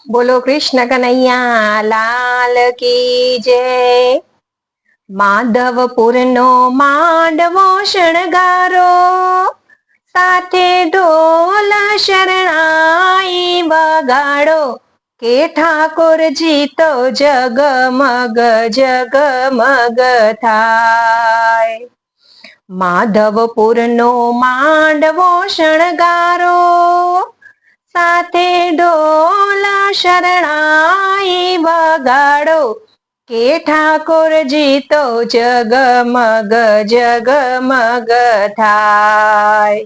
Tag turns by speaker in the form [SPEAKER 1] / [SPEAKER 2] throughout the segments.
[SPEAKER 1] બોલો કૃષ્ણ કનૈયા લાલ કી જય। માધવપુરનો માંડવો શણગારો, સાથે ઢોલ શરણાઈ વગાડો, કે ઠાકોરજી તો જગમગ જગમગ થાય। માધવપુરનો માંડવો શણગારો, સાથે ઢોલ શરણાઈ વગાડો, કે ઠાકોરજી તો જગમગ જગમગ થાય।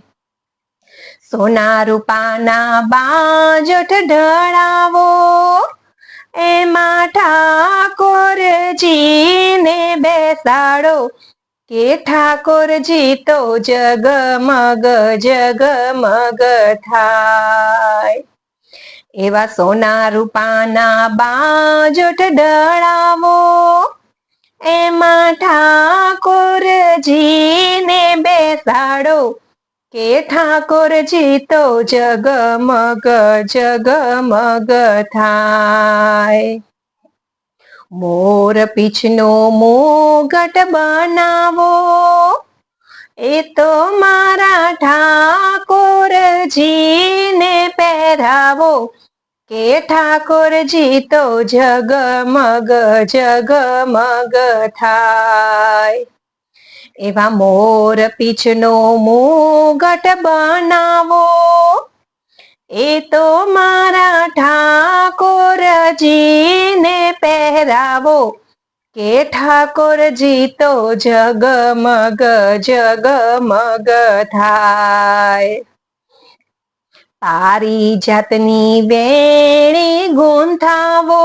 [SPEAKER 1] સોના રૂપાના બાજોઠ ઢળાવો, એમાં ઠાકોરજીને બેસાડો, કે ઠાકોરજી તો જગમગ જગમગ થાય। એવા સોના રૂપાના બાજોઠ ઢળાવો, એમાં ઠાકોરજીને બેસાડો, કે ઠાકોરજી તો જગમગ જગમગ થાય। મોર પીછનો મુગટ બનાવો, એ તો મારા ઠાકોરજીને પહેરાવો, કે ઠાકોરજી તો જગમગ જગમગ થાય। એવા મોર પીછનો મુગટ બનાવો, એ તો મારા ઠાકોરજીને પહેરાવો, કે ઠાકોરજી તો જગમગ જગમગ થાય। પારિજાતની વેણી ગૂંથાવો,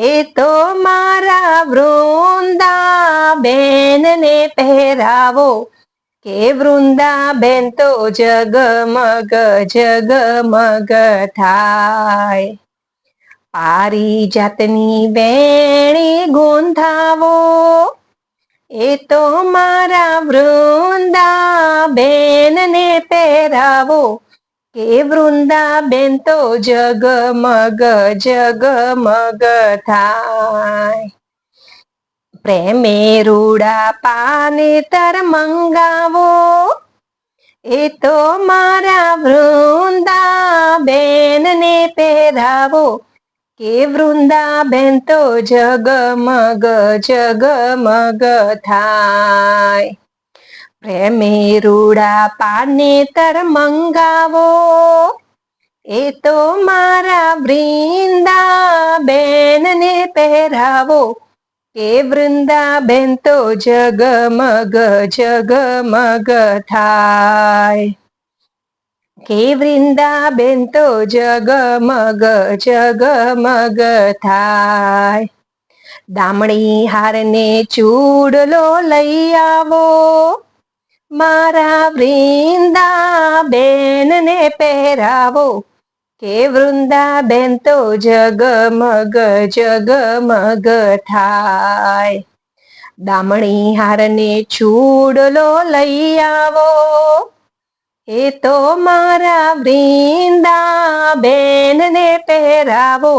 [SPEAKER 1] એ તો મારા વૃંદાબેનને પહેરાવો, કે વૃંદાબેન તો જગમગ જગમગ થાય। પારિજાતની વેણી ગૂંથાવો, એ તો મારા વૃંદાબેનને પહેરાવો, કે વૃંદાબેન તો જગમગ જગમગ થાય। પ્રેમે રૂડા પાને તર મંગાવો, એ તો મારા વૃંદાબેનને પહેરાવો, કે વૃંદાબેન તો જગમગ જગમગ થાય। પ્રેમે રૂડા પાને તર મંગાવો, એ તો મારા વૃંદાબેનને પહેરાવો, કે વૃંદાબેન તો જગમગ જગમગ થાય। કે વૃંદાબેન તો જગમગ જગમગ થાય। દામણી હારને ચૂડલો લઈ આવો, મારા વૃંદાબેનને પહેરાવો, કે વૃંદાબેન તો જગમગ જગમગ થાય। દામણી હારને ચૂડલો લઈ આવો, એ તો મારા વૃંદાબેનને પહેરાવો,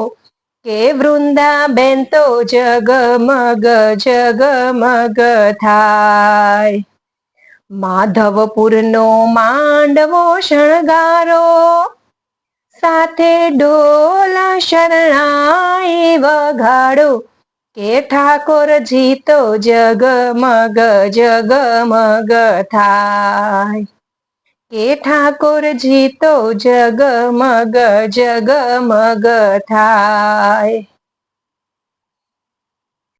[SPEAKER 1] કે વૃંદાબેન તો જગમગ જગમગ થાય। માધવપુરનો માંડવો શણગારો, સાથે ઢોલ શરણાઈ વગાડો, કે ઠાકોરજી તો જગમગ જગમગ થાય। કે ઠાકોરજી તો જગમગ જગમગ થાય।